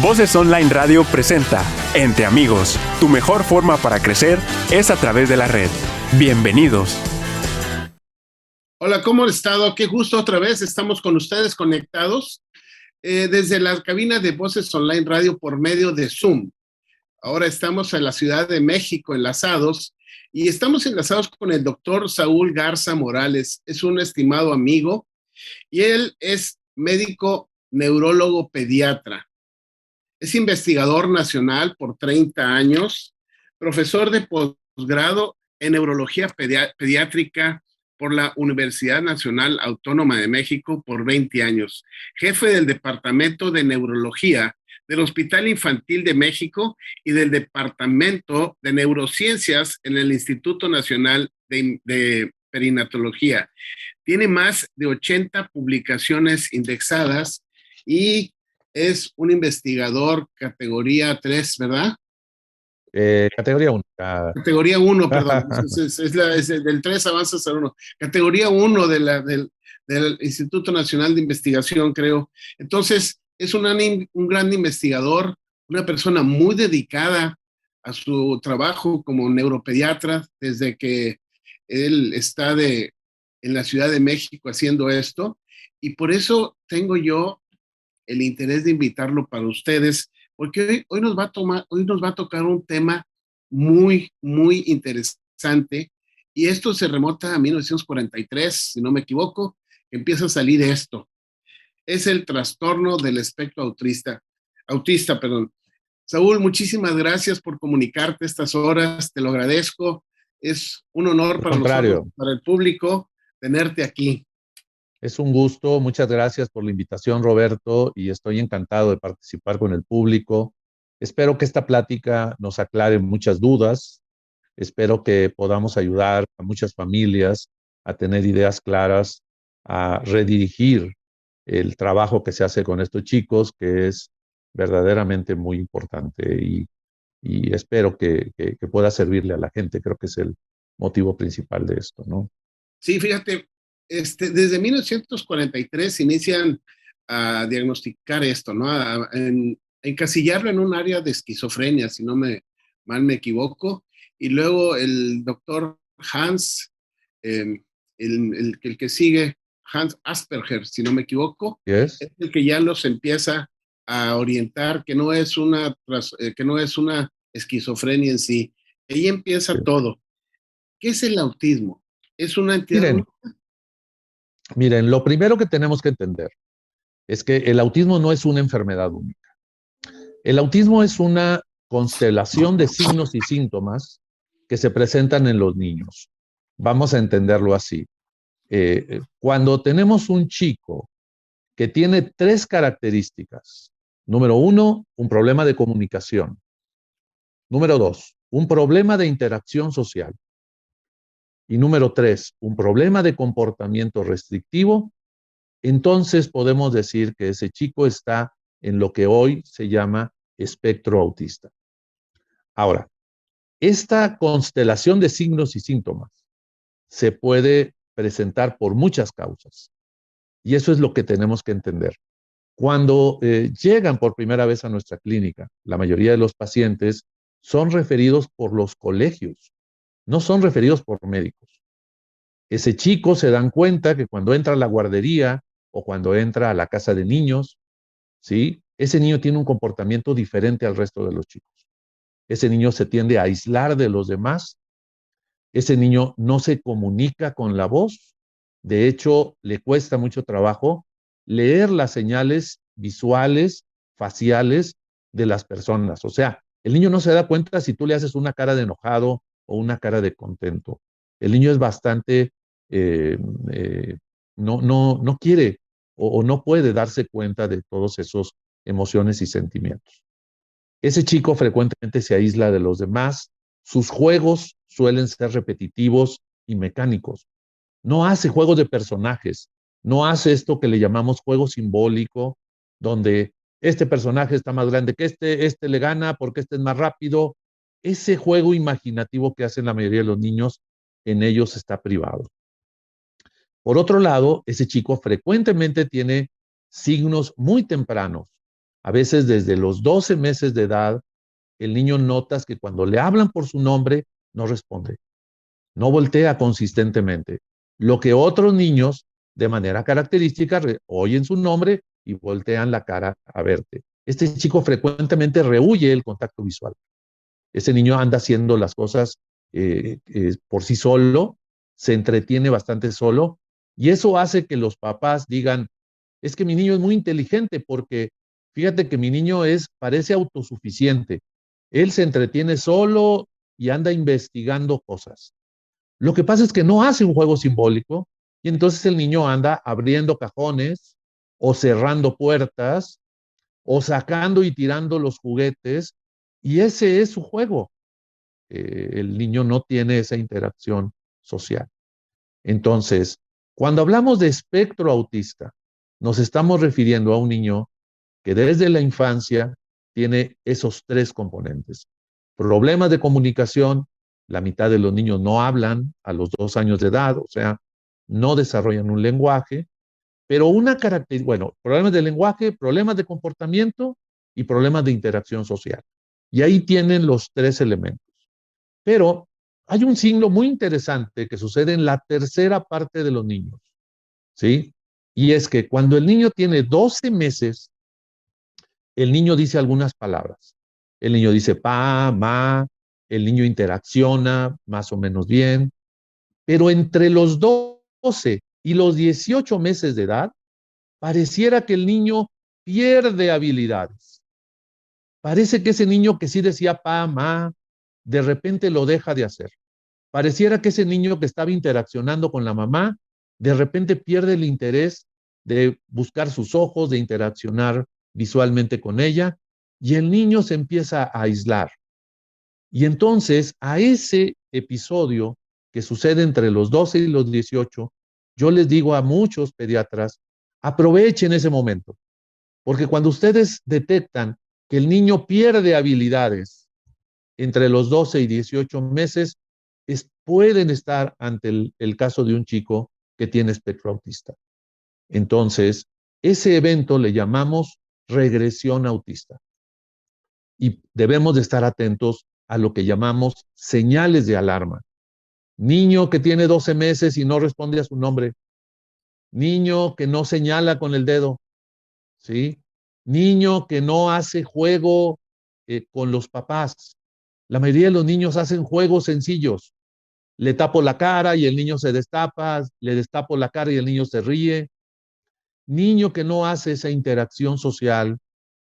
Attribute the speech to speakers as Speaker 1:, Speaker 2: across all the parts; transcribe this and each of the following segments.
Speaker 1: Voces Online Radio presenta Entre Amigos, tu mejor forma para crecer es a través de la red. Bienvenidos.
Speaker 2: Hola, ¿cómo han estado? Qué gusto otra vez, estamos con ustedes conectados desde la cabina de Voces Online Radio por medio de Zoom. Ahora estamos en la Ciudad de México enlazados y estamos enlazados con el doctor Saúl Garza Morales. Es un estimado amigo y él es médico neurólogo pediatra. Es investigador nacional por 30 años, profesor de posgrado en neurología pediátrica por la Universidad Nacional Autónoma de México por 20 años, jefe del Departamento de Neurología del Hospital Infantil de México y del Departamento de Neurociencias en el Instituto Nacional de Perinatología. Tiene más de 80 publicaciones indexadas y es un investigador categoría 3, ¿verdad?
Speaker 3: Categoría 1.
Speaker 2: Categoría 1, perdón. Es del 3 avanzas al 1. Categoría 1 del Instituto Nacional de Investigación, creo. Entonces, es un gran investigador, una persona muy dedicada a su trabajo como neuropediatra desde que él está en la Ciudad de México haciendo esto. Y por eso tengo yo el interés de invitarlo para ustedes, porque hoy nos va a tocar un tema muy, muy interesante, y esto se remonta a 1943, si no me equivoco, que empieza a salir esto. Es el trastorno del espectro autista, perdón. Saúl, muchísimas gracias por comunicarte estas horas, te lo agradezco. Es un honor para nosotros, para el público, tenerte aquí.
Speaker 3: Es un gusto, muchas gracias por la invitación, Roberto, y estoy encantado de participar con el público. Espero que esta plática nos aclare muchas dudas, espero que podamos ayudar a muchas familias a tener ideas claras, a redirigir el trabajo que se hace con estos chicos, que es verdaderamente muy importante, y espero que pueda servirle a la gente. Creo que es el motivo principal de esto, ¿no?
Speaker 2: Sí, fíjate, desde 1943 inician a diagnosticar esto, ¿no? A encasillarlo en un área de esquizofrenia, si no mal me equivoco, y luego el doctor Hans, el que sigue, Hans Asperger, si no me equivoco,
Speaker 3: ¿Yes?
Speaker 2: es el que ya los empieza a orientar que no es una esquizofrenia en sí. Ahí empieza
Speaker 3: Sí.
Speaker 2: todo. ¿Qué es el autismo? ¿Es una entidad?
Speaker 3: Miren, lo primero que tenemos que entender es que el autismo no es una enfermedad única. El autismo es una constelación de signos y síntomas que se presentan en los niños. Vamos a entenderlo así. Cuando tenemos un chico que tiene 3 características: número 1, un problema de comunicación; número 2, un problema de interacción social; y número 3, un problema de comportamiento restrictivo, entonces podemos decir que ese chico está en lo que hoy se llama espectro autista. Ahora, esta constelación de signos y síntomas se puede presentar por muchas causas, y eso es lo que tenemos que entender. Cuando llegan por primera vez a nuestra clínica, la mayoría de los pacientes son referidos por los colegios, no son referidos por médicos. Ese chico se dan cuenta que cuando entra a la guardería o cuando entra a la casa de niños, ¿sí?, ese niño tiene un comportamiento diferente al resto de los chicos. Ese niño se tiende a aislar de los demás. Ese niño no se comunica con la voz. De hecho, le cuesta mucho trabajo leer las señales visuales, faciales de las personas. O sea, el niño no se da cuenta si tú le haces una cara de enojado o una cara de contento. El niño es bastante, no quiere o no puede darse cuenta de todos esos emociones y sentimientos. Ese chico frecuentemente se aísla de los demás. Sus juegos suelen ser repetitivos y mecánicos. No hace juegos de personajes, no hace esto que le llamamos juego simbólico, donde este personaje está más grande que este le gana porque este es más rápido. Ese juego imaginativo que hacen la mayoría de los niños, en ellos está privado. Por otro lado, ese chico frecuentemente tiene signos muy tempranos, A veces desde los 12 meses de edad, el niño notas que cuando le hablan por su nombre, no responde, no voltea consistentemente. Lo que otros niños, de manera característica, oyen su nombre y voltean la cara a verte. Este chico frecuentemente rehúye el contacto visual. Ese niño anda haciendo las cosas por sí solo, se entretiene bastante solo, y eso hace que los papás digan, es que mi niño es muy inteligente porque fíjate que mi niño parece autosuficiente. Él se entretiene solo y anda investigando cosas. Lo que pasa es que no hace un juego simbólico y entonces el niño anda abriendo cajones o cerrando puertas o sacando y tirando los juguetes, y ese es su juego. El niño no tiene esa interacción social. Entonces, cuando hablamos de espectro autista, nos estamos refiriendo a un niño que desde la infancia tiene esos tres componentes. Problemas de comunicación, la mitad de los niños no hablan a los 2 años de edad, o sea, no desarrollan un lenguaje, pero una característica, bueno, problemas de lenguaje, problemas de comportamiento y problemas de interacción social. Y ahí tienen los tres elementos. Pero hay un signo muy interesante que sucede en la tercera parte de los niños, ¿sí? Y es que cuando el niño tiene 12 meses, el niño dice algunas palabras. El niño dice pa, ma, el niño interacciona más o menos bien, pero entre los 12 y los 18 meses de edad, pareciera que el niño pierde habilidades. Parece que ese niño que sí decía pa, ma, de repente lo deja de hacer. Pareciera que ese niño que estaba interaccionando con la mamá, de repente pierde el interés de buscar sus ojos, de interaccionar visualmente con ella, y el niño se empieza a aislar. Y entonces, a ese episodio que sucede entre los 12 y los 18, yo les digo a muchos pediatras, aprovechen ese momento, porque cuando ustedes detectan que el niño pierde habilidades entre los 12 y 18 meses, pueden estar ante el caso de un chico que tiene espectro autista. Entonces, ese evento le llamamos regresión autista. Y debemos de estar atentos a lo que llamamos señales de alarma. Niño que tiene 12 meses y no responde a su nombre. Niño que no señala con el dedo. ¿Sí? Niño que no hace juego con los papás. La mayoría de los niños hacen juegos sencillos. Le tapo la cara y el niño se destapa, le destapo la cara y el niño se ríe. Niño que no hace esa interacción social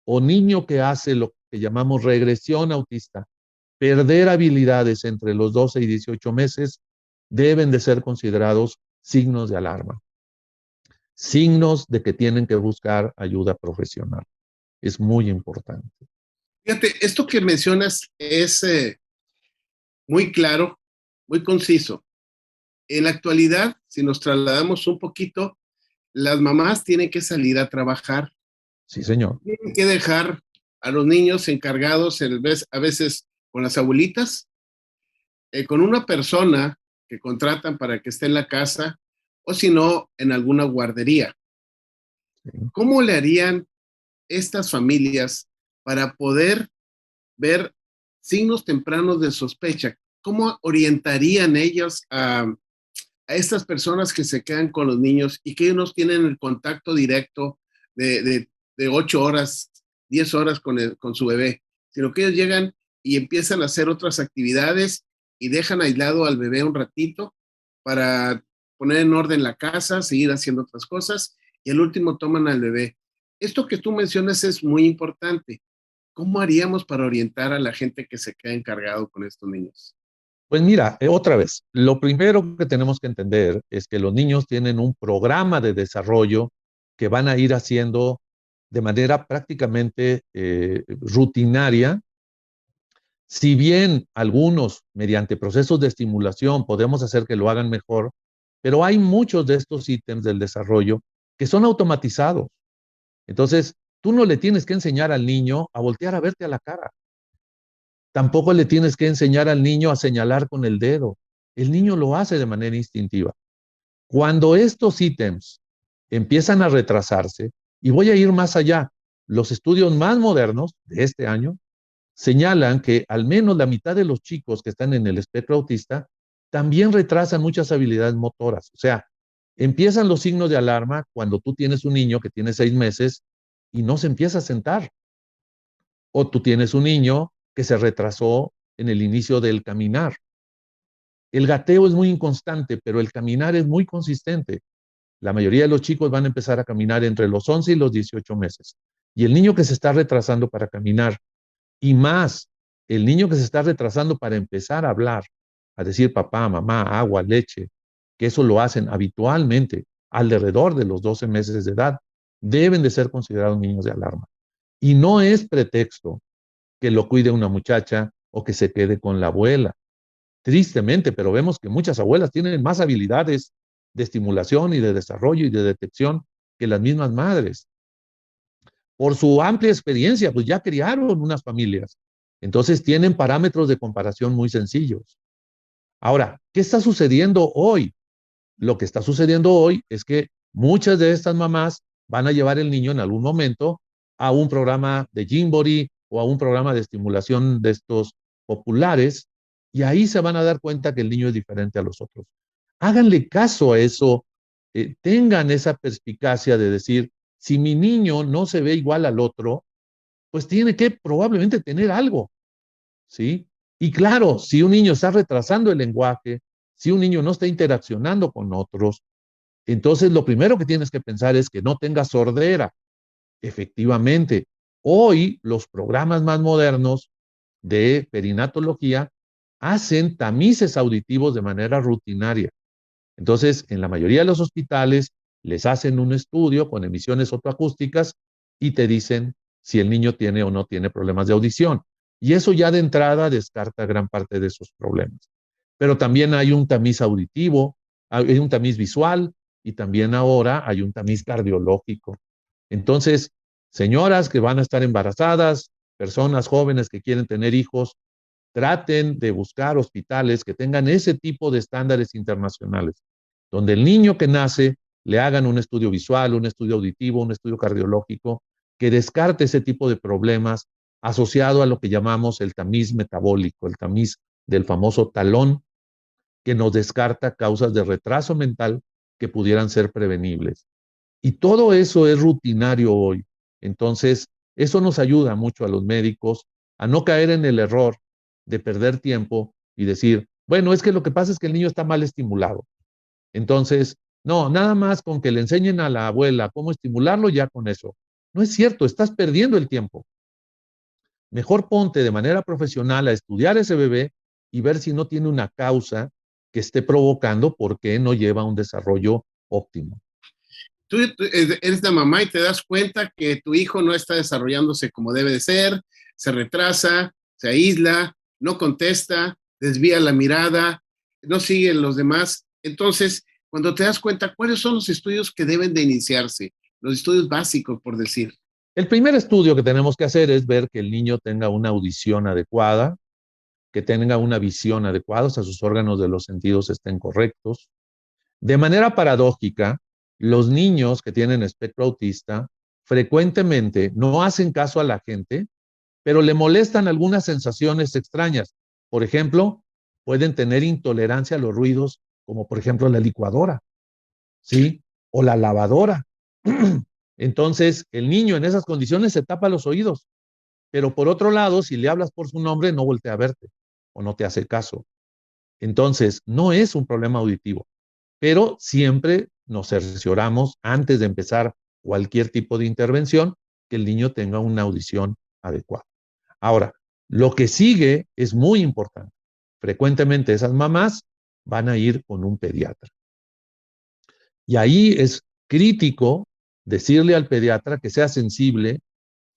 Speaker 3: o niño que hace lo que llamamos regresión autista, perder habilidades entre los 12 y 18 meses, deben de ser considerados signos de alarma. Signos de que tienen que buscar ayuda profesional. Es muy importante.
Speaker 2: Fíjate, esto que mencionas es muy claro, muy conciso. En la actualidad, si nos trasladamos un poquito, las mamás tienen que salir a trabajar.
Speaker 3: Sí, señor.
Speaker 2: Tienen que dejar a los niños encargados a veces con las abuelitas, con una persona que contratan para que esté en la casa, o si no, en alguna guardería.
Speaker 3: Sí.
Speaker 2: ¿Cómo le harían estas familias para poder ver signos tempranos de sospecha? ¿Cómo orientarían ellos a estas personas que se quedan con los niños y que no tienen el contacto directo de 8 horas, 10 horas con su bebé, sino que ellos llegan y empiezan a hacer otras actividades y dejan aislado al bebé un ratito para poner en orden la casa, seguir haciendo otras cosas y al último toman al bebé? Esto que tú mencionas es muy importante. ¿Cómo haríamos para orientar a la gente que se queda encargado con estos niños?
Speaker 3: Pues mira, otra vez, lo primero que tenemos que entender es que los niños tienen un programa de desarrollo que van a ir haciendo de manera prácticamente rutinaria. Si bien algunos, mediante procesos de estimulación, podemos hacer que lo hagan mejor, pero hay muchos de estos ítems del desarrollo que son automatizados. Entonces, tú no le tienes que enseñar al niño a voltear a verte a la cara. Tampoco le tienes que enseñar al niño a señalar con el dedo. El niño lo hace de manera instintiva. Cuando estos ítems empiezan a retrasarse, y voy a ir más allá, los estudios más modernos de este año señalan que al menos la mitad de los chicos que están en el espectro autista también retrasan muchas habilidades motoras. O sea, empiezan los signos de alarma cuando tú tienes un niño que tiene 6 meses y no se empieza a sentar. O tú tienes un niño que se retrasó en el inicio del caminar. El gateo es muy inconstante, pero el caminar es muy consistente. La mayoría de los chicos van a empezar a caminar entre los 11 y los 18 meses. Y el niño que se está retrasando para caminar, y más el niño que se está retrasando para empezar a hablar, a decir papá, mamá, agua, leche, que eso lo hacen habitualmente alrededor de los 12 meses de edad, deben de ser considerados niños de alarma. Y no es pretexto que lo cuide una muchacha o que se quede con la abuela. Tristemente, pero vemos que muchas abuelas tienen más habilidades de estimulación y de desarrollo y de detección que las mismas madres. Por su amplia experiencia, pues ya criaron unas familias. Entonces tienen parámetros de comparación muy sencillos. Ahora, ¿qué está sucediendo hoy? Lo que está sucediendo hoy es que muchas de estas mamás van a llevar el niño en algún momento a un programa de Gymboree o a un programa de estimulación de estos populares y ahí se van a dar cuenta que el niño es diferente a los otros. Háganle caso a eso, tengan esa perspicacia de decir, si mi niño no se ve igual al otro, pues tiene que probablemente tener algo, ¿sí? Y claro, si un niño está retrasando el lenguaje, si un niño no está interaccionando con otros, entonces lo primero que tienes que pensar es que no tenga sordera. Efectivamente, hoy los programas más modernos de perinatología hacen tamices auditivos de manera rutinaria. Entonces, en la mayoría de los hospitales les hacen un estudio con emisiones otoacústicas y te dicen si el niño tiene o no tiene problemas de audición. Y eso ya de entrada descarta gran parte de esos problemas. Pero también hay un tamiz auditivo, hay un tamiz visual y también ahora hay un tamiz cardiológico. Entonces, señoras que van a estar embarazadas, personas jóvenes que quieren tener hijos, traten de buscar hospitales que tengan ese tipo de estándares internacionales, donde el niño que nace le hagan un estudio visual, un estudio auditivo, un estudio cardiológico, que descarte ese tipo de problemas asociado a lo que llamamos el tamiz metabólico, el tamiz del famoso talón, que nos descarta causas de retraso mental que pudieran ser prevenibles. Y todo eso es rutinario hoy. Entonces, eso nos ayuda mucho a los médicos a no caer en el error de perder tiempo y decir, bueno, es que lo que pasa es que el niño está mal estimulado. Entonces, no, nada más con que le enseñen a la abuela cómo estimularlo, ya con eso. No es cierto, estás perdiendo el tiempo. Mejor ponte de manera profesional a estudiar ese bebé y ver si no tiene una causa que esté provocando por qué no lleva un desarrollo óptimo.
Speaker 2: Tú eres la mamá y te das cuenta que tu hijo no está desarrollándose como debe de ser, se retrasa, se aísla, no contesta, desvía la mirada, no sigue los demás. Entonces, cuando te das cuenta, ¿cuáles son los estudios que deben de iniciarse? Los estudios básicos, por decir.
Speaker 3: El primer estudio que tenemos que hacer es ver que el niño tenga una audición adecuada, que tenga una visión adecuada, o sea, sus órganos de los sentidos estén correctos. De manera paradójica, los niños que tienen espectro autista frecuentemente no hacen caso a la gente, pero le molestan algunas sensaciones extrañas. Por ejemplo, pueden tener intolerancia a los ruidos, como por ejemplo la licuadora, ¿sí? O la lavadora. Entonces, el niño en esas condiciones se tapa los oídos, pero por otro lado, si le hablas por su nombre, no voltea a verte o no te hace caso. Entonces, no es un problema auditivo, pero siempre nos cercioramos antes de empezar cualquier tipo de intervención que el niño tenga una audición adecuada. Ahora, lo que sigue es muy importante. Frecuentemente esas mamás van a ir con un pediatra. Y ahí es crítico decirle al pediatra que sea sensible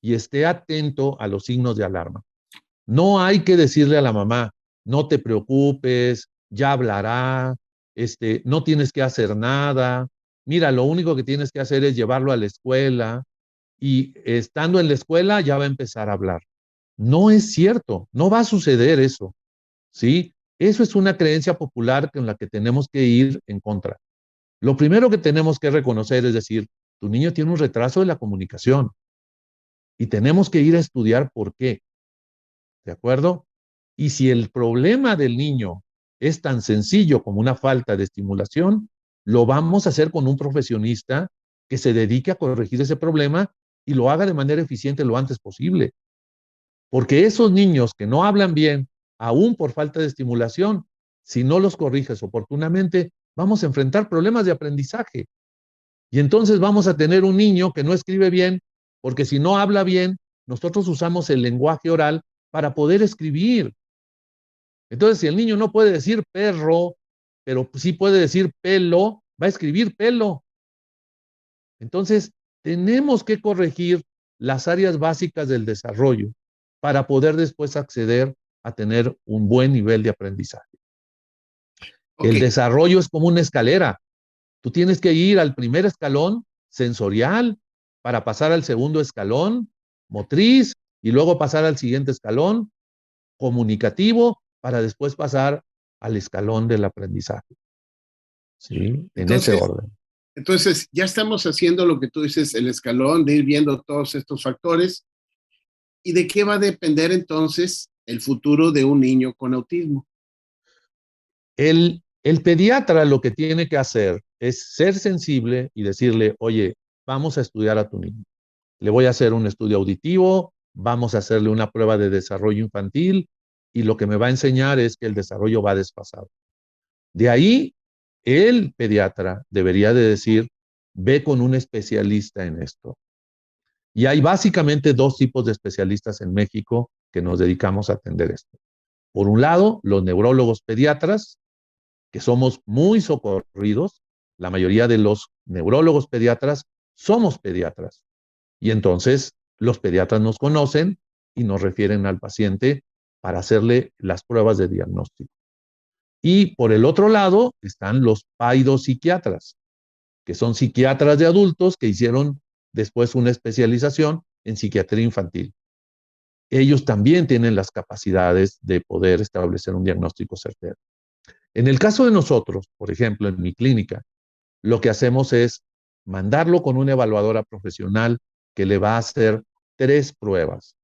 Speaker 3: y esté atento a los signos de alarma. No hay que decirle a la mamá, no te preocupes, ya hablará, no tienes que hacer nada. Mira, lo único que tienes que hacer es llevarlo a la escuela y estando en la escuela ya va a empezar a hablar. No es cierto, no va a suceder eso, ¿sí? Eso es una creencia popular con la que tenemos que ir en contra. Lo primero que tenemos que reconocer es decir, tu niño tiene un retraso de la comunicación. Y tenemos que ir a estudiar por qué. ¿De acuerdo? Y si el problema del niño es tan sencillo como una falta de estimulación, lo vamos a hacer con un profesionista que se dedique a corregir ese problema y lo haga de manera eficiente lo antes posible. Porque esos niños que no hablan bien, aún por falta de estimulación, si no los corriges oportunamente, vamos a enfrentar problemas de aprendizaje. Y entonces vamos a tener un niño que no escribe bien, porque si no habla bien, nosotros usamos el lenguaje oral para poder escribir. Entonces, si el niño no puede decir perro, pero sí puede decir pelo, va a escribir pelo. Entonces, tenemos que corregir las áreas básicas del desarrollo para poder después acceder a tener un buen nivel de aprendizaje.
Speaker 2: Ok,
Speaker 3: El desarrollo es como una escalera. Tú tienes que ir al primer escalón sensorial para pasar al segundo escalón motriz y luego pasar al siguiente escalón comunicativo para después pasar al escalón del aprendizaje. ¿Sí? En ese
Speaker 2: entonces,
Speaker 3: orden.
Speaker 2: entonces ya estamos haciendo lo que tú dices, el escalón de ir viendo todos estos factores. ¿Y de qué va a depender entonces el futuro de un niño con autismo?
Speaker 3: El pediatra lo que tiene que hacer es ser sensible y decirle, oye, vamos a estudiar a tu niño. Le voy a hacer un estudio auditivo, vamos a hacerle una prueba de desarrollo infantil y lo que me va a enseñar es que el desarrollo va desfasado. De ahí, el pediatra debería de decir, ve con un especialista en esto. Y hay básicamente dos tipos de especialistas en México que nos dedicamos a atender esto. Por un lado, los neurólogos pediatras, que somos muy socorridos. La mayoría de los neurólogos pediatras somos pediatras. Y entonces los pediatras nos conocen y nos refieren al paciente para hacerle las pruebas de diagnóstico. Y por el otro lado están los paidopsiquiatras, que son psiquiatras de adultos que hicieron después una especialización en psiquiatría infantil. Ellos también tienen las capacidades de poder establecer un diagnóstico certero. En el caso de nosotros, por ejemplo, en mi clínica, lo que hacemos es mandarlo con una evaluadora profesional que le va a hacer 3 pruebas.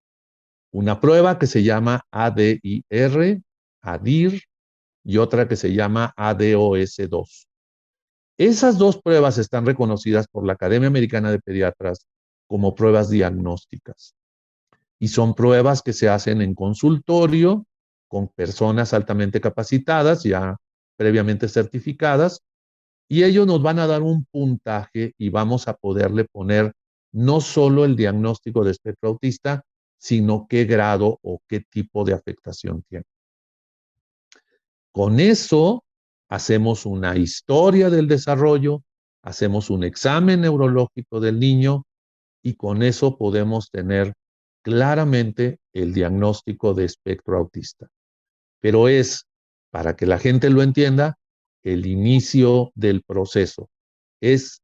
Speaker 3: Una prueba que se llama ADIR, ADIR, y otra que se llama ADOS2. Esas 2 pruebas están reconocidas por la Academia Americana de Pediatras como pruebas diagnósticas. Y son pruebas que se hacen en consultorio con personas altamente capacitadas, ya previamente certificadas, y ellos nos van a dar un puntaje y vamos a poderle poner no solo el diagnóstico de espectro autista, sino qué grado o qué tipo de afectación tiene. Con eso hacemos una historia del desarrollo, hacemos un examen neurológico del niño y con eso podemos tener claramente el diagnóstico de espectro autista. Pero es, para que la gente lo entienda, el inicio del proceso. Es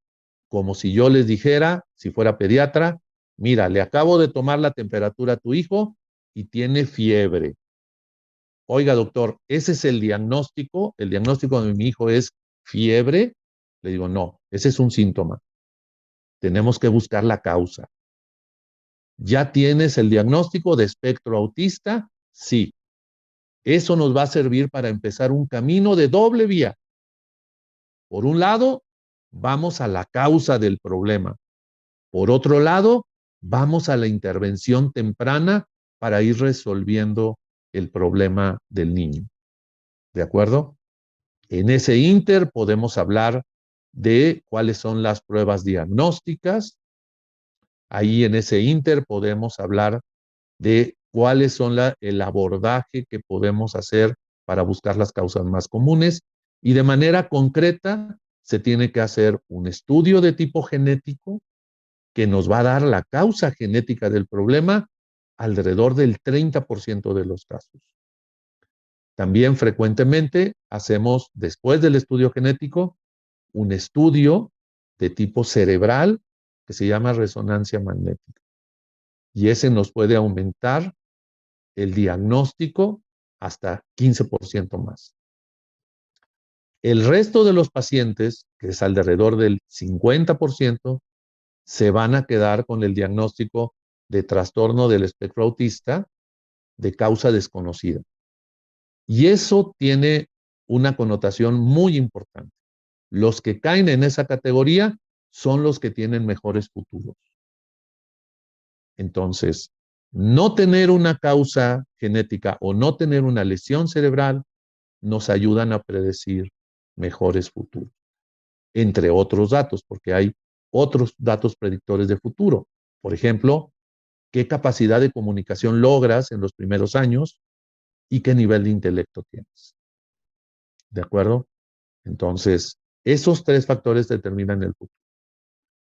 Speaker 3: como si yo les dijera, si fuera pediatra, mira, le acabo de tomar la temperatura a tu hijo y tiene fiebre. Oiga, doctor, ¿ese es el diagnóstico? ¿El diagnóstico de mi hijo es fiebre? Le digo, no, ese es un síntoma. Tenemos que buscar la causa. ¿Ya tienes el diagnóstico de espectro autista? Sí. Eso nos va a servir para empezar un camino de doble vía. Por un lado, vamos a la causa del problema. Por otro lado, vamos a la intervención temprana para ir resolviendo el problema del niño. ¿De acuerdo? En ese inter podemos hablar de cuáles son las pruebas diagnósticas. Ahí en ese inter podemos hablar de cuáles son el abordaje que podemos hacer para buscar las causas más comunes y de manera concreta se tiene que hacer un estudio de tipo genético que nos va a dar la causa genética del problema alrededor del 30% de los casos. También frecuentemente hacemos, después del estudio genético, un estudio de tipo cerebral que se llama resonancia magnética. Y ese nos puede aumentar el diagnóstico hasta 15% más. El resto de los pacientes, que es alrededor del 50%, se van a quedar con el diagnóstico de trastorno del espectro autista de causa desconocida. Y eso tiene una connotación muy importante. Los que caen en esa categoría son los que tienen mejores futuros. Entonces, no tener una causa genética o no tener una lesión cerebral nos ayudan a predecir mejores futuros, entre otros datos, porque hay otros datos predictores de futuro. Por ejemplo, qué capacidad de comunicación logras en los primeros años y qué nivel de intelecto tienes. ¿De acuerdo? Entonces, esos tres factores determinan el futuro.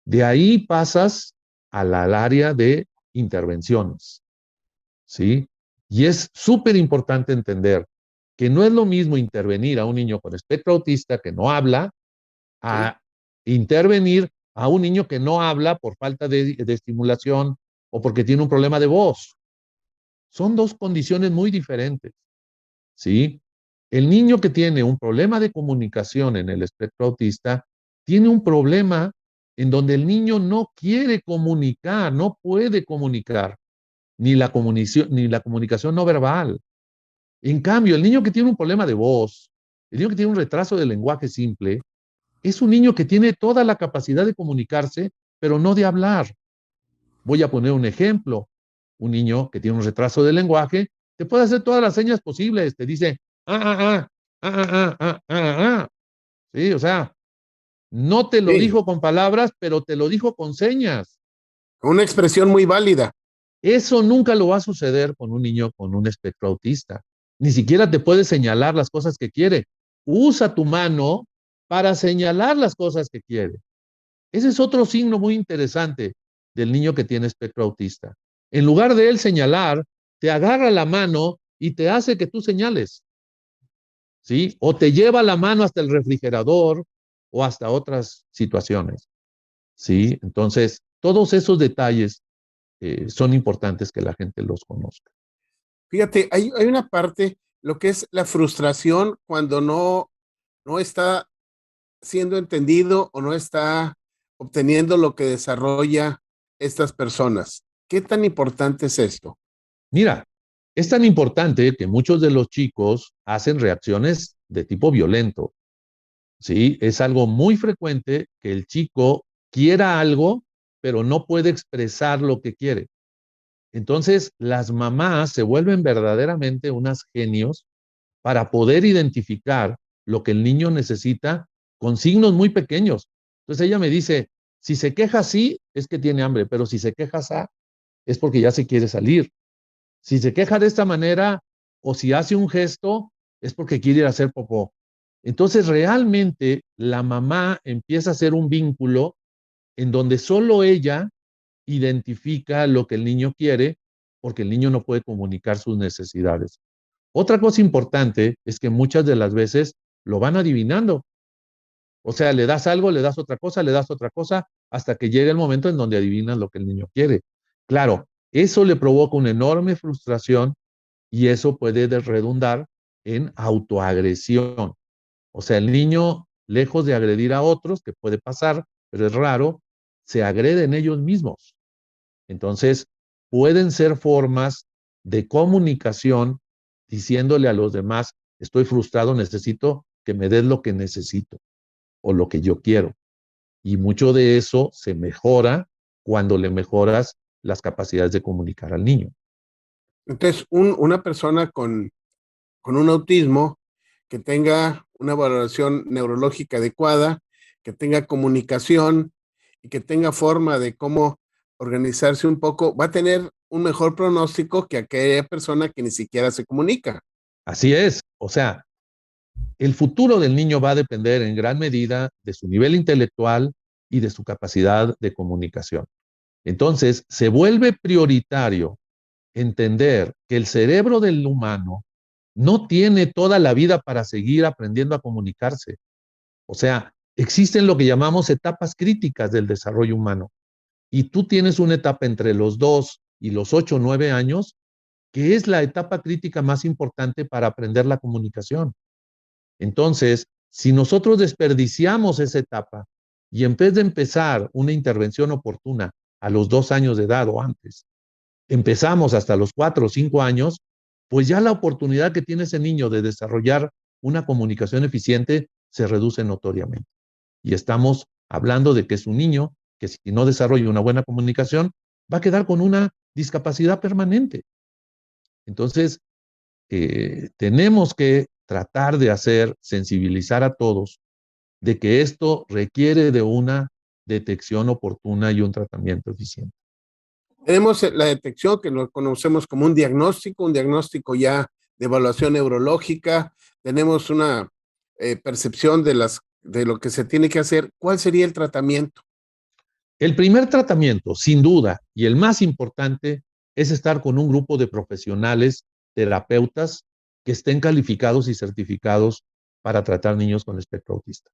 Speaker 3: De ahí pasas al área de intervenciones, ¿sí? Y es súper importante entender que no es lo mismo intervenir a un niño con espectro autista que no habla a intervenir a un niño que no habla por falta de estimulación o porque tiene un problema de voz. Son dos condiciones muy diferentes, ¿sí? El niño que tiene un problema de comunicación en el espectro autista tiene un problema en donde el niño no quiere comunicar, no puede comunicar, ni la comunicación no verbal. En cambio, el niño que tiene un problema de voz, el niño que tiene un retraso de lenguaje simple, es un niño que tiene toda la capacidad de comunicarse, pero no de hablar. Voy a poner un ejemplo. Un niño que tiene un retraso de lenguaje te puede hacer todas las señas posibles. Te dice, Sí, o sea, no te lo dijo con palabras, pero te lo dijo con señas.
Speaker 2: Una expresión muy válida.
Speaker 3: Eso nunca lo va a suceder con un niño con un espectro autista. Ni siquiera te puede señalar las cosas que quiere. Usa tu mano para señalar las cosas que quiere. Ese es otro signo muy interesante del niño que tiene espectro autista. En lugar de él señalar, te agarra la mano y te hace que tú señales, ¿sí? O te lleva la mano hasta el refrigerador o hasta otras situaciones, ¿sí? Entonces, todos esos detalles son importantes que la gente los conozca.
Speaker 2: Fíjate, hay una parte, lo que es la frustración cuando no está siendo entendido o no está obteniendo lo que desarrolla estas personas. ¿Qué tan importante es esto?
Speaker 3: Mira, es tan importante que muchos de los chicos hacen reacciones de tipo violento, ¿sí? Es algo muy frecuente que el chico quiera algo, pero no puede expresar lo que quiere. Entonces, las mamás se vuelven verdaderamente unas genios para poder identificar lo que el niño necesita con signos muy pequeños. Entonces ella me dice, si se queja así, es que tiene hambre, pero si se queja así, es porque ya se quiere salir. Si se queja de esta manera o si hace un gesto, es porque quiere ir a hacer popó. Entonces realmente la mamá empieza a hacer un vínculo en donde solo ella identifica lo que el niño quiere porque el niño no puede comunicar sus necesidades. Otra cosa importante es que muchas de las veces lo van adivinando. O sea, le das algo, le das otra cosa, hasta que llega el momento en donde adivinas lo que el niño quiere. Claro, eso le provoca una enorme frustración y eso puede redundar en autoagresión. O sea, el niño, lejos de agredir a otros, que puede pasar, pero es raro, se agreden ellos mismos. Entonces, pueden ser formas de comunicación diciéndole a los demás, estoy frustrado, necesito que me des lo que necesito o lo que yo quiero. Y mucho de eso se mejora cuando le mejoras las capacidades de comunicar al niño.
Speaker 2: Entonces, una persona con un autismo que tenga una valoración neurológica adecuada, que tenga comunicación y que tenga forma de cómo organizarse un poco, va a tener un mejor pronóstico que aquella persona que ni siquiera se comunica.
Speaker 3: Así es. O sea, el futuro del niño va a depender en gran medida de su nivel intelectual y de su capacidad de comunicación. Entonces, se vuelve prioritario entender que el cerebro del humano no tiene toda la vida para seguir aprendiendo a comunicarse. O sea, existen lo que llamamos etapas críticas del desarrollo humano. Y tú tienes una etapa entre los 2 y los 8 o 9 años, que es la etapa crítica más importante para aprender la comunicación. Entonces, si nosotros desperdiciamos esa etapa y en vez de empezar una intervención oportuna a los 2 años de edad o antes, empezamos hasta los 4 o 5 años, pues ya la oportunidad que tiene ese niño de desarrollar una comunicación eficiente se reduce notoriamente. Y estamos hablando de que es un niño que si no desarrolla una buena comunicación, va a quedar con una discapacidad permanente. Entonces, tenemos que tratar de sensibilizar a todos de que esto requiere de una detección oportuna y un tratamiento eficiente.
Speaker 2: Tenemos la detección que lo conocemos como un diagnóstico ya de evaluación neurológica. Tenemos una percepción de lo que se tiene que hacer. ¿Cuál sería el tratamiento?
Speaker 3: El primer tratamiento, sin duda, y el más importante, es estar con un grupo de profesionales, terapeutas, que estén calificados y certificados para tratar niños con espectro autista.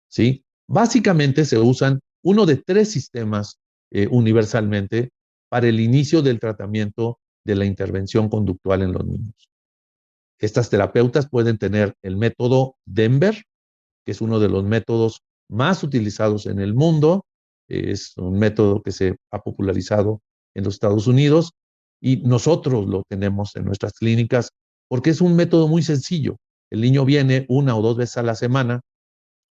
Speaker 3: ¿Sí? Básicamente se usan uno de 3 sistemas universalmente para el inicio del tratamiento de la intervención conductual en los niños. Estas terapeutas pueden tener el método Denver, que es uno de los métodos más utilizados en el mundo. Es un método que se ha popularizado en los Estados Unidos y nosotros lo tenemos en nuestras clínicas porque es un método muy sencillo. El niño viene 1 o 2 veces a la semana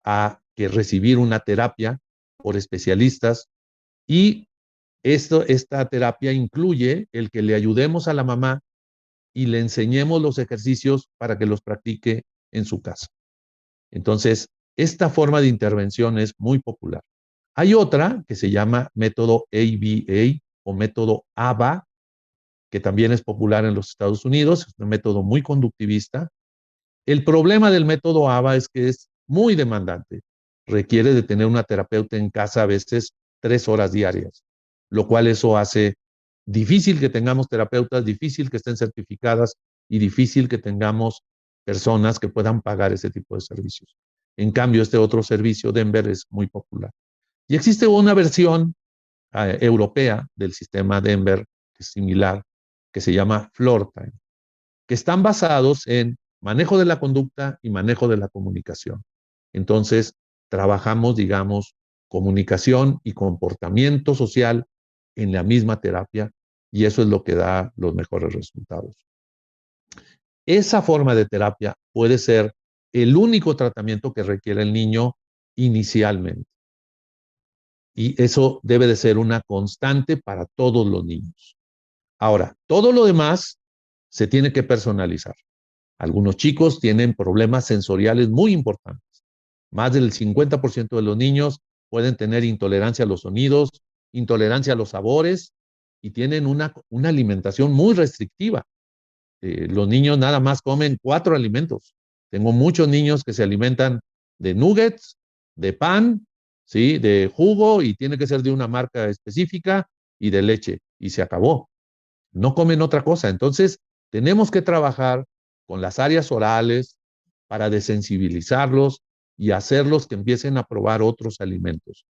Speaker 3: a recibir una terapia por especialistas y esta terapia incluye el que le ayudemos a la mamá y le enseñemos los ejercicios para que los practique en su casa. Entonces, esta forma de intervención es muy popular. Hay otra que se llama método ABA o método ABA, que también es popular en los Estados Unidos, es un método muy conductivista. El problema del método ABA es que es muy demandante. Requiere de tener una terapeuta en casa a veces 3 horas diarias, lo cual eso hace difícil que tengamos terapeutas, difícil que estén certificadas y difícil que tengamos personas que puedan pagar ese tipo de servicios. En cambio, este otro servicio, Denver, es muy popular. Y existe una versión europea del sistema Denver, que es similar, que se llama FloorTime, que están basados en manejo de la conducta y manejo de la comunicación. Entonces, trabajamos, digamos, comunicación y comportamiento social en la misma terapia y eso es lo que da los mejores resultados. Esa forma de terapia puede ser el único tratamiento que requiere el niño inicialmente. Y eso debe de ser una constante para todos los niños. Ahora, todo lo demás se tiene que personalizar. Algunos chicos tienen problemas sensoriales muy importantes. Más del 50% de los niños pueden tener intolerancia a los sonidos, intolerancia a los sabores y tienen una alimentación muy restrictiva. Los niños nada más comen 4 alimentos. Tengo muchos niños que se alimentan de nuggets, de pan, ¿sí? De jugo y tiene que ser de una marca específica y de leche y se acabó. No comen otra cosa. Entonces, tenemos que trabajar con las áreas orales para desensibilizarlos y hacerlos que empiecen a probar otros alimentos.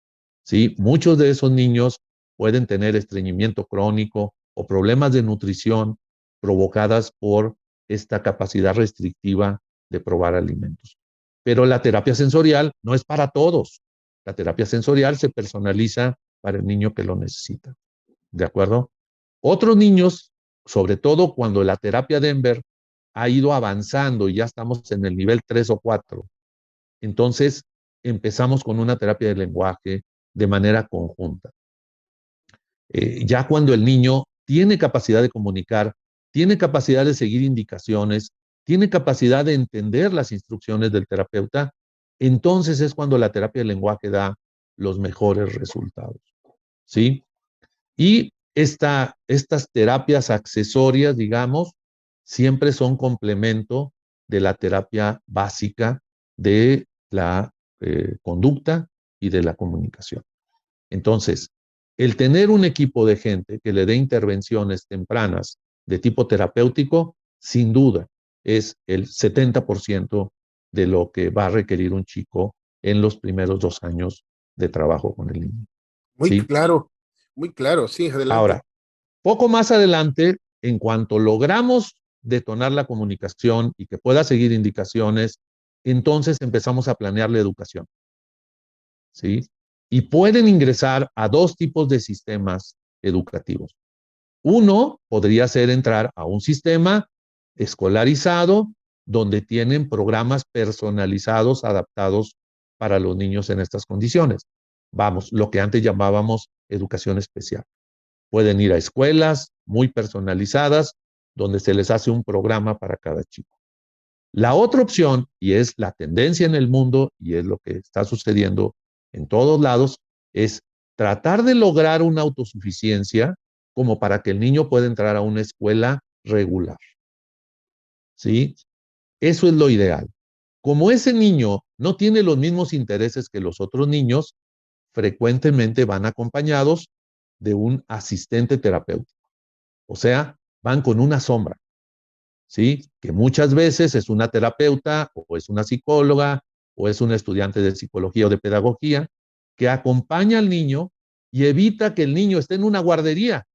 Speaker 3: ¿Sí? Muchos de esos niños pueden tener estreñimiento crónico o problemas de nutrición provocadas por esta capacidad restrictiva de probar alimentos. Pero la terapia sensorial no es para todos. La terapia sensorial se personaliza para el niño que lo necesita. ¿De acuerdo? Otros niños, sobre todo cuando la terapia Denver ha ido avanzando y ya estamos en el nivel 3 o 4, entonces empezamos con una terapia de lenguaje de manera conjunta. Ya cuando el niño tiene capacidad de comunicar, tiene capacidad de seguir indicaciones, tiene capacidad de entender las instrucciones del terapeuta, entonces es cuando la terapia de lenguaje da los mejores resultados. ¿Sí? Y estas terapias accesorias, digamos, siempre son complemento de la terapia básica de la conducta y de la comunicación. Entonces, el tener un equipo de gente que le dé intervenciones tempranas de tipo terapéutico, sin duda, es el 70% de lo que va a requerir un chico en los primeros 2 años de trabajo con el niño. ¿Sí?
Speaker 2: Muy claro, sí, adelante.
Speaker 3: Ahora, poco más adelante, en cuanto logramos detonar la comunicación y que pueda seguir indicaciones, entonces empezamos a planear la educación. ¿Sí? Y pueden ingresar a 2 tipos de sistemas educativos. Uno podría ser entrar a un sistema escolarizado donde tienen programas personalizados, adaptados para los niños en estas condiciones. Vamos, lo que antes llamábamos educación especial. Pueden ir a escuelas muy personalizadas donde se les hace un programa para cada chico. La otra opción, y es la tendencia en el mundo y es lo que está sucediendo en todos lados, es tratar de lograr una autosuficiencia como para que el niño pueda entrar a una escuela regular. ¿Sí? Eso es lo ideal. Como ese niño no tiene los mismos intereses que los otros niños, frecuentemente van acompañados de un asistente terapéutico. O sea, van con una sombra, ¿sí? Que muchas veces es una terapeuta o es una psicóloga o es un estudiante de psicología o de pedagogía que acompaña al niño y evita que el niño esté en una guardería.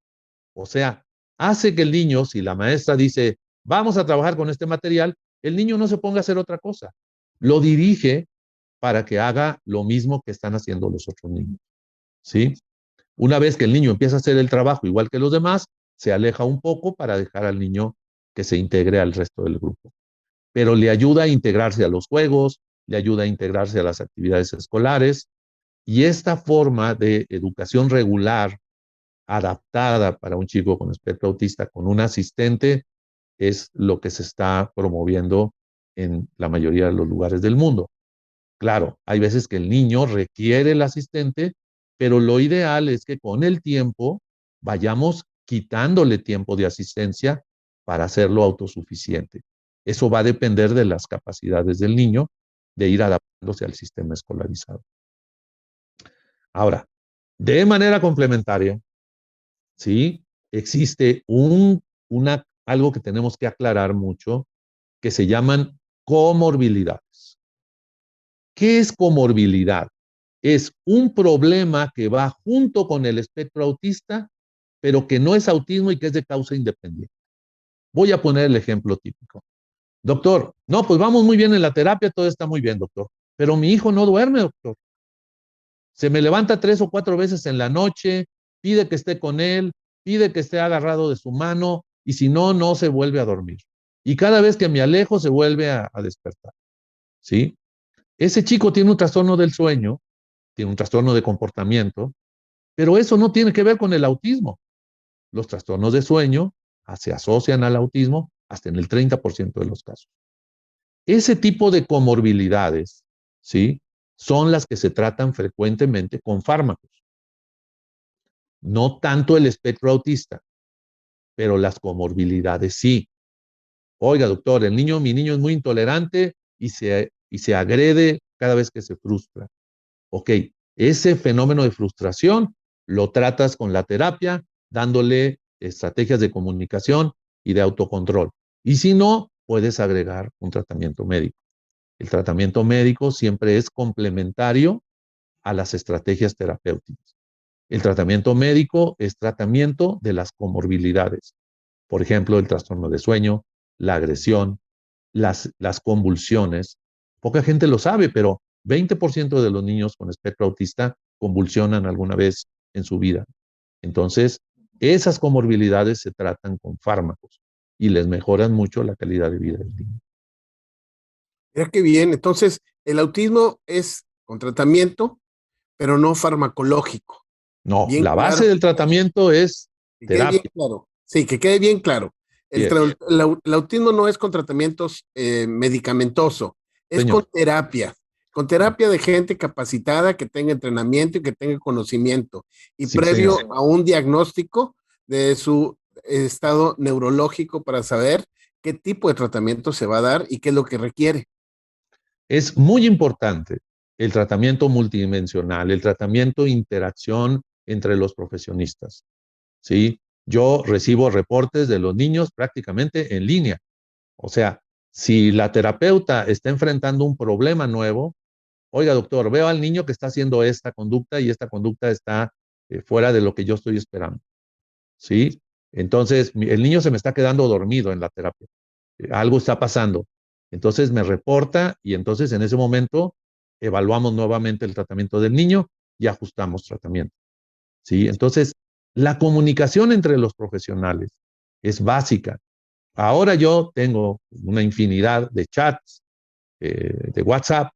Speaker 3: O sea, hace que el niño, si la maestra dice, vamos a trabajar con este material, el niño no se ponga a hacer otra cosa. Lo dirige para que haga lo mismo que están haciendo los otros niños, ¿sí? Una vez que el niño empieza a hacer el trabajo igual que los demás, se aleja un poco para dejar al niño que se integre al resto del grupo. Pero le ayuda a integrarse a los juegos, le ayuda a integrarse a las actividades escolares, y esta forma de educación regular, adaptada para un chico con espectro autista, con un asistente, es lo que se está promoviendo en la mayoría de los lugares del mundo. Claro, hay veces que el niño requiere el asistente, pero lo ideal es que con el tiempo vayamos quitándole tiempo de asistencia para hacerlo autosuficiente. Eso va a depender de las capacidades del niño de ir adaptándose al sistema escolarizado. Ahora, de manera complementaria, ¿sí? Existe algo que tenemos que aclarar mucho, que se llaman comorbilidades. ¿Qué es comorbilidad? Es un problema que va junto con el espectro autista, pero que no es autismo y que es de causa independiente. Voy a poner el ejemplo típico. Doctor, no, pues vamos muy bien en la terapia, todo está muy bien, doctor, pero mi hijo no duerme, doctor. Se me levanta 3 o 4 veces en la noche, pide que esté con él, pide que esté agarrado de su mano, y si no, no se vuelve a dormir. Y cada vez que me alejo, se vuelve a despertar. ¿Sí? Ese chico tiene un trastorno del sueño, tiene un trastorno de comportamiento, pero eso no tiene que ver con el autismo. Los trastornos de sueño se asocian al autismo hasta en el 30% de los casos. Ese tipo de comorbilidades, ¿sí? Son las que se tratan frecuentemente con fármacos. No tanto el espectro autista, pero las comorbilidades sí. Oiga, doctor, mi niño es muy intolerante y se agrede cada vez que se frustra. Ok, ese fenómeno de frustración lo tratas con la terapia, dándole estrategias de comunicación y de autocontrol. Y si no, puedes agregar un tratamiento médico. El tratamiento médico siempre es complementario a las estrategias terapéuticas. El tratamiento médico es tratamiento de las comorbilidades. Por ejemplo, el trastorno de sueño, la agresión, las convulsiones. Poca gente lo sabe, pero 20% de los niños con espectro autista convulsionan alguna vez en su vida. Entonces, esas comorbilidades se tratan con fármacos y les mejoran mucho la calidad de vida del niño.
Speaker 2: Mira qué bien. Entonces, el autismo es con tratamiento, pero no farmacológico.
Speaker 3: No,
Speaker 2: Bien
Speaker 3: la base
Speaker 2: claro,
Speaker 3: del tratamiento es
Speaker 2: que quede bien
Speaker 3: terapia.
Speaker 2: claro. Sí, que quede bien claro.
Speaker 3: Yes,
Speaker 2: El autismo no es con tratamientos medicamentoso, es
Speaker 3: señor.
Speaker 2: con terapia de gente capacitada que tenga entrenamiento y que tenga conocimiento y
Speaker 3: Sí,
Speaker 2: previo
Speaker 3: señor.
Speaker 2: a un diagnóstico de su estado neurológico para saber qué tipo de tratamiento se va a dar y qué es lo que requiere.
Speaker 3: Es muy importante el tratamiento multidimensional, el tratamiento interacción entre los profesionistas. ¿Sí? Yo recibo reportes de los niños prácticamente en línea. O sea, si la terapeuta está enfrentando un problema nuevo, oiga, doctor, veo al niño que está haciendo esta conducta y esta conducta está fuera de lo que yo estoy esperando. ¿Sí? Entonces, el niño se me está quedando dormido en la terapia. Algo está pasando. Entonces me reporta y entonces en ese momento evaluamos nuevamente el tratamiento del niño y ajustamos tratamiento. ¿Sí? Entonces, La comunicación entre los profesionales es básica. Ahora yo tengo una infinidad de chats, de WhatsApp,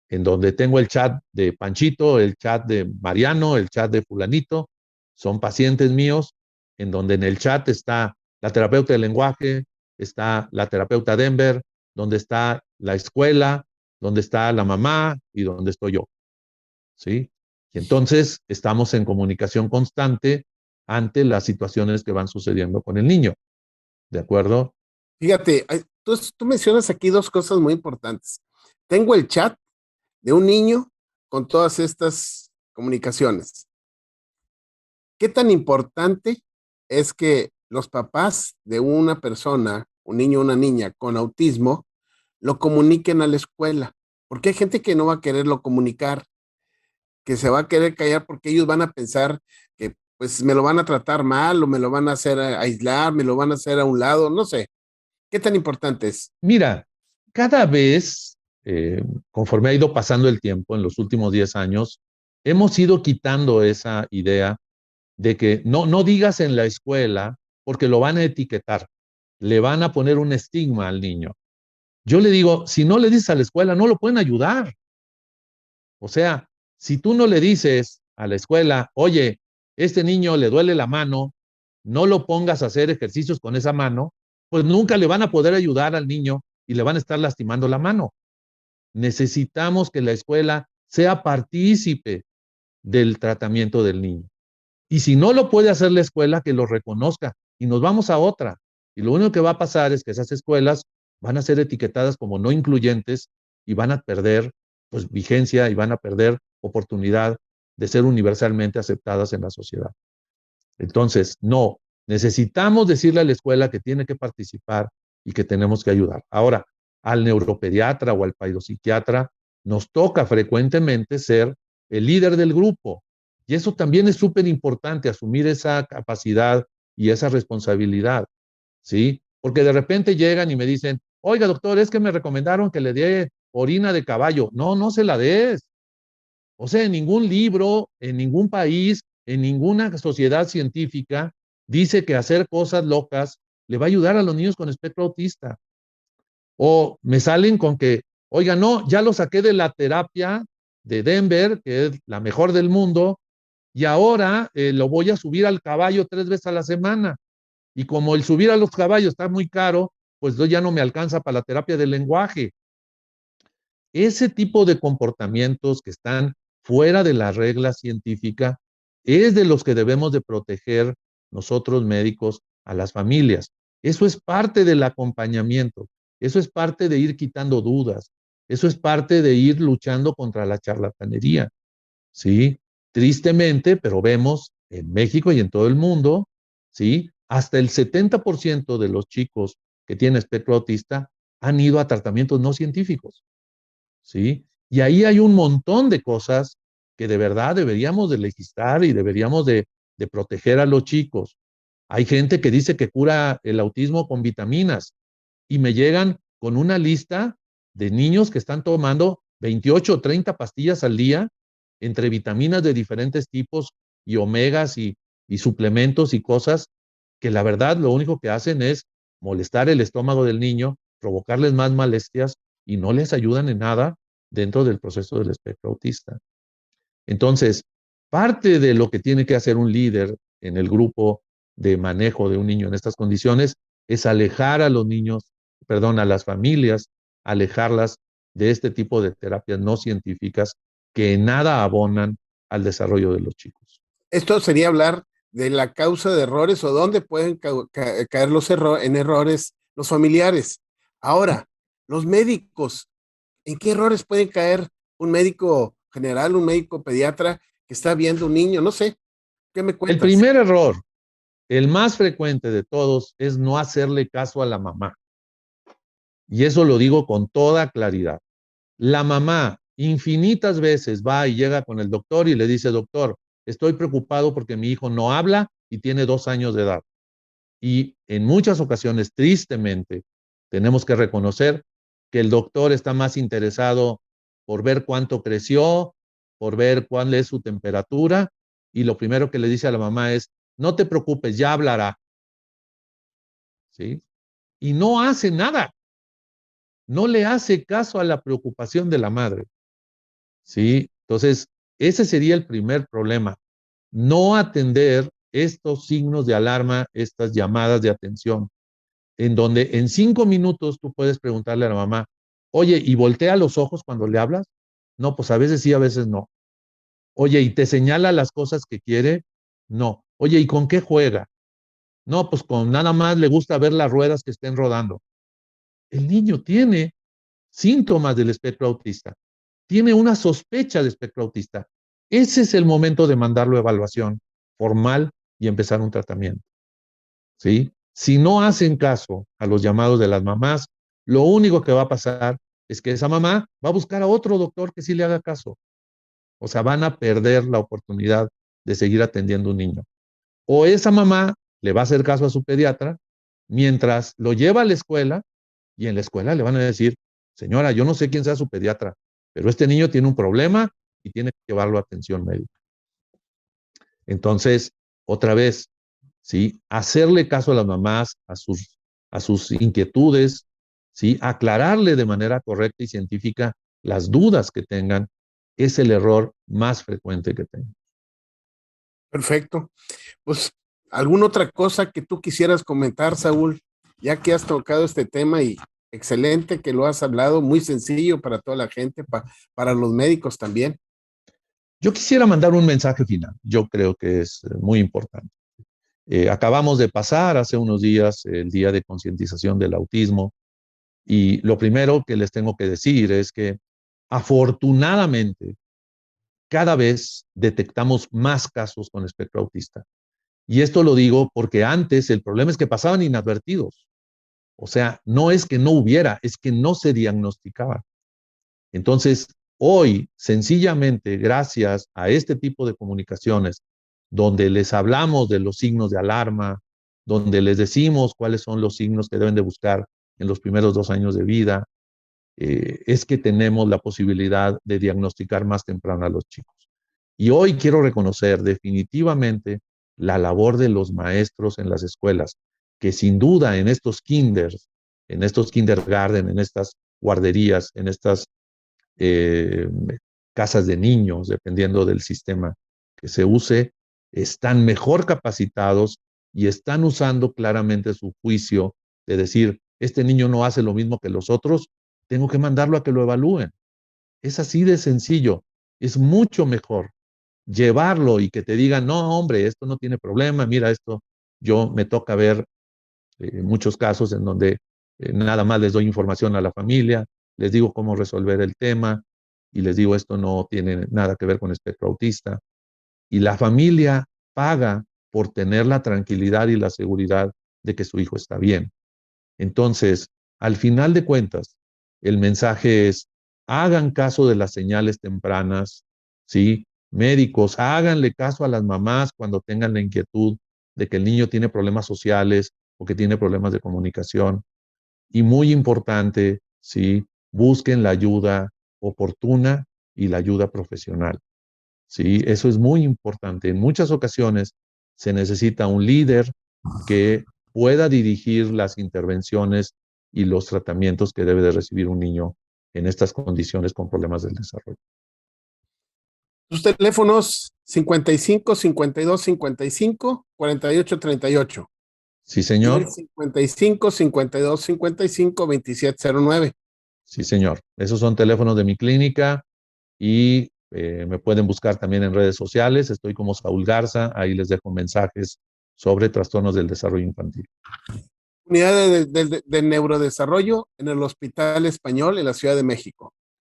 Speaker 3: en donde tengo el chat de Panchito, el chat de Mariano, el chat de fulanito, son pacientes míos, en donde en el chat está la terapeuta de lenguaje, está la terapeuta Denver, donde está la escuela, donde está la mamá y donde estoy yo, ¿sí? Y entonces estamos en comunicación constante ante las situaciones que van sucediendo con el niño, ¿de acuerdo?
Speaker 2: Fíjate, tú mencionas aquí dos cosas muy importantes. Tengo el chat de un niño con todas estas comunicaciones. ¿Qué tan importante es que los papás de una persona, un niño o una niña con autismo, lo comuniquen a la escuela? Porque hay gente que no va a quererlo comunicar, que se va a querer callar porque ellos van a pensar que pues me lo van a tratar mal o me lo van a hacer aislar, me lo van a hacer a un lado, no sé. ¿Qué tan importante es?
Speaker 3: Mira, cada vez, conforme ha ido pasando el tiempo, en los últimos 10 años, hemos ido quitando esa idea de que no digas en la escuela porque lo van a etiquetar, le van a poner un estigma al niño. Yo le digo, si no le dices a la escuela, no lo pueden ayudar. O sea, si tú no le dices a la escuela, oye, este niño le duele la mano, no lo pongas a hacer ejercicios con esa mano, pues nunca le van a poder ayudar al niño y le van a estar lastimando la mano. Necesitamos que la escuela sea partícipe del tratamiento del niño. Y si no lo puede hacer la escuela, que lo reconozca y nos vamos a otra. Y lo único que va a pasar es que esas escuelas van a ser etiquetadas como no incluyentes y van a perder pues vigencia y van a perder oportunidad de ser universalmente aceptadas en la sociedad. Entonces, no, necesitamos decirle a la escuela que tiene que participar y que tenemos que ayudar. Ahora, al neuropediatra o al psiquiatra nos toca frecuentemente ser el líder del grupo. Y eso también es súper importante, asumir esa capacidad y esa responsabilidad, ¿sí? Porque de repente llegan y me dicen, oiga, doctor, es que me recomendaron que le dé orina de caballo. No, no se la des. O sea, en ningún libro, en ningún país, en ninguna sociedad científica dice que hacer cosas locas le va a ayudar a los niños con espectro autista. O me salen con que, oiga, no, ya lo saqué de la terapia de Denver, que es la mejor del mundo, y ahora lo voy a subir al caballo 3 veces a la semana. Y como el subir a los caballos está muy caro, pues ya no me alcanza para la terapia del lenguaje. Ese tipo de comportamientos que están fuera de la regla científica es de los que debemos de proteger nosotros médicos a las familias. Eso es parte del acompañamiento, eso es parte de ir quitando dudas, eso es parte de ir luchando contra la charlatanería, ¿sí? Tristemente, pero vemos en México y en todo el mundo, ¿sí? Hasta el 70% de los chicos que tienen espectro autista han ido a tratamientos no científicos. ¿Sí? Y ahí hay un montón de cosas que de verdad deberíamos de legislar y deberíamos de proteger a los chicos. Hay gente que dice que cura el autismo con vitaminas y me llegan con una lista de niños que están tomando 28 o 30 pastillas al día entre vitaminas de diferentes tipos y omegas y suplementos y cosas que la verdad lo único que hacen es molestar el estómago del niño, provocarles más molestias y no les ayudan en nada dentro del proceso del espectro autista. Entonces, parte de lo que tiene que hacer un líder en el grupo de manejo de un niño en estas condiciones es alejar a los niños, perdón, a las familias, alejarlas de este tipo de terapias no científicas que en nada abonan al desarrollo de los chicos.
Speaker 2: Esto sería hablar de la causa de errores o dónde pueden caer en errores los familiares. Ahora, los médicos, ¿en qué errores pueden caer un médico general, un médico pediatra que está viendo un niño? No sé, ¿qué me
Speaker 3: El
Speaker 2: cuentas?
Speaker 3: primer error, el más frecuente de todos, es no hacerle caso a la mamá. Y eso lo digo con toda claridad. La mamá infinitas veces va y llega con el doctor y le dice, doctor, estoy preocupado porque mi hijo no habla y tiene 2 años de edad. Y en muchas ocasiones, tristemente, tenemos que reconocer que el doctor está más interesado por ver cuánto creció, por ver cuál es su temperatura, y lo primero que le dice a la mamá es, no te preocupes, ya hablará. ¿Sí? Y no hace nada. No le hace caso a la preocupación de la madre. ¿Sí? Entonces, ese sería el primer problema. No atender estos signos de alarma, estas llamadas de atención, en donde en 5 minutos tú puedes preguntarle a la mamá, oye, ¿y voltea los ojos cuando le hablas? No, pues a veces sí, a veces no. Oye, ¿y te señala las cosas que quiere? No. Oye, ¿y con qué juega? No, pues con nada más le gusta ver las ruedas que estén rodando. El niño tiene síntomas del espectro autista, tiene una sospecha de espectro autista. Ese es el momento de mandarlo a evaluación formal y empezar un tratamiento. ¿Sí? Si no hacen caso a los llamados de las mamás, lo único que va a pasar es que esa mamá va a buscar a otro doctor que sí le haga caso. O sea, van a perder la oportunidad de seguir atendiendo a un niño. O esa mamá le va a hacer caso a su pediatra mientras lo lleva a la escuela y en la escuela le van a decir, señora, yo no sé quién sea su pediatra, pero este niño tiene un problema y tiene que llevarlo a atención médica. Entonces, otra vez, ¿sí? Hacerle caso a las mamás, a sus inquietudes, ¿sí? Aclararle de manera correcta y científica las dudas que tengan, es el error más frecuente que tengan.
Speaker 2: Perfecto. Pues, ¿alguna otra cosa que tú quisieras comentar, Saúl? Ya que has tocado este tema y excelente que lo has hablado, muy sencillo para toda la gente, para los médicos también.
Speaker 3: Yo quisiera mandar un mensaje final. Yo creo que es muy importante. Acabamos de pasar hace unos días el Día de Concientización del Autismo y lo primero que les tengo que decir es que afortunadamente cada vez detectamos más casos con espectro autista. Y esto lo digo porque antes el problema es que pasaban inadvertidos. O sea, no es que no hubiera, es que no se diagnosticaba. Entonces, hoy, sencillamente, gracias a este tipo de comunicaciones, donde les hablamos de los signos de alarma, donde les decimos cuáles son los signos que deben de buscar en los primeros 2 años de vida, es que tenemos la posibilidad de diagnosticar más temprano a los chicos. Y hoy quiero reconocer definitivamente la labor de los maestros en las escuelas, que sin duda en estos kinders, en estos kindergarten, en estas guarderías, en estas eh, casas de niños, dependiendo del sistema que se use, están mejor capacitados y están usando claramente su juicio de decir, este niño no hace lo mismo que los otros, tengo que mandarlo a que lo evalúen. Es así de sencillo. Es mucho mejor llevarlo y que te digan, no, hombre, esto no tiene problema, mira esto, yo me toca ver muchos casos en donde nada más les doy información a la familia, les digo cómo resolver el tema y les digo esto no tiene nada que ver con espectro autista. Y la familia paga por tener la tranquilidad y la seguridad de que su hijo está bien. Entonces, al final de cuentas, el mensaje es, hagan caso de las señales tempranas, ¿sí? Médicos, háganle caso a las mamás cuando tengan la inquietud de que el niño tiene problemas sociales o que tiene problemas de comunicación. Y muy importante, ¿sí? Busquen la ayuda oportuna y la ayuda profesional, ¿sí? Eso es muy importante. En muchas ocasiones se necesita un líder que pueda dirigir las intervenciones y los tratamientos que debe de recibir un niño en estas condiciones con problemas del desarrollo.
Speaker 2: Tus teléfonos 55 52 55 48 38
Speaker 3: Sí,
Speaker 2: y el
Speaker 3: señor.
Speaker 2: 55 52 55 2709.
Speaker 3: Sí, señor. Esos son teléfonos de mi clínica y me pueden buscar también en redes sociales. Estoy como Saúl Garza. Ahí les dejo mensajes sobre trastornos del desarrollo infantil.
Speaker 2: Unidad de neurodesarrollo en el Hospital Español en la Ciudad de México.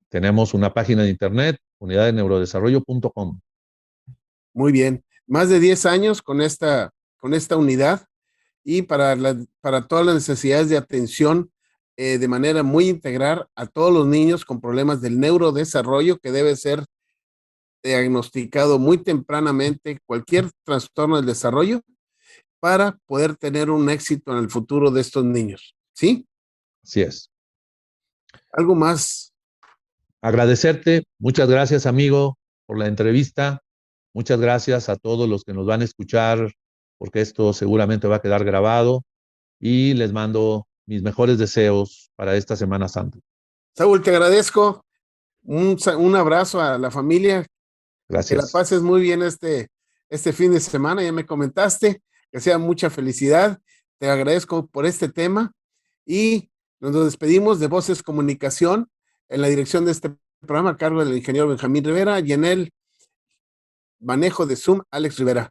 Speaker 3: Tenemos una página de internet, unidaddeneurodesarrollo.com.
Speaker 2: Muy bien. Más de 10 años con esta unidad y para todas las necesidades de atención de manera muy integral a todos los niños con problemas del neurodesarrollo que debe ser diagnosticado muy tempranamente cualquier trastorno del desarrollo para poder tener un éxito en el futuro de estos niños. ¿Sí?
Speaker 3: Así es.
Speaker 2: ¿Algo más?
Speaker 3: Agradecerte. Muchas gracias, amigo, por la entrevista. Muchas gracias a todos los que nos van a escuchar porque esto seguramente va a quedar grabado y les mando mis mejores deseos para esta Semana Santa.
Speaker 2: Saúl, te agradezco. Un abrazo a la familia.
Speaker 3: Gracias.
Speaker 2: Que la pases muy bien este fin de semana. Ya me comentaste, que sea mucha felicidad. Te agradezco por este tema y nos despedimos de Voces Comunicación en la dirección de este programa a cargo del ingeniero Benjamín Rivera y en el manejo de Zoom, Alex Rivera.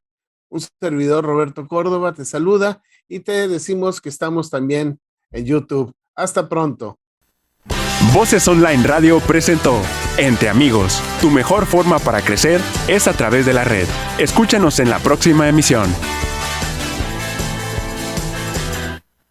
Speaker 2: Un servidor, Roberto Córdoba, te saluda y te decimos que estamos también en YouTube. Hasta pronto.
Speaker 1: Voces Online Radio presentó Entre Amigos. Tu mejor forma para crecer es a través de la red. Escúchanos en la próxima emisión.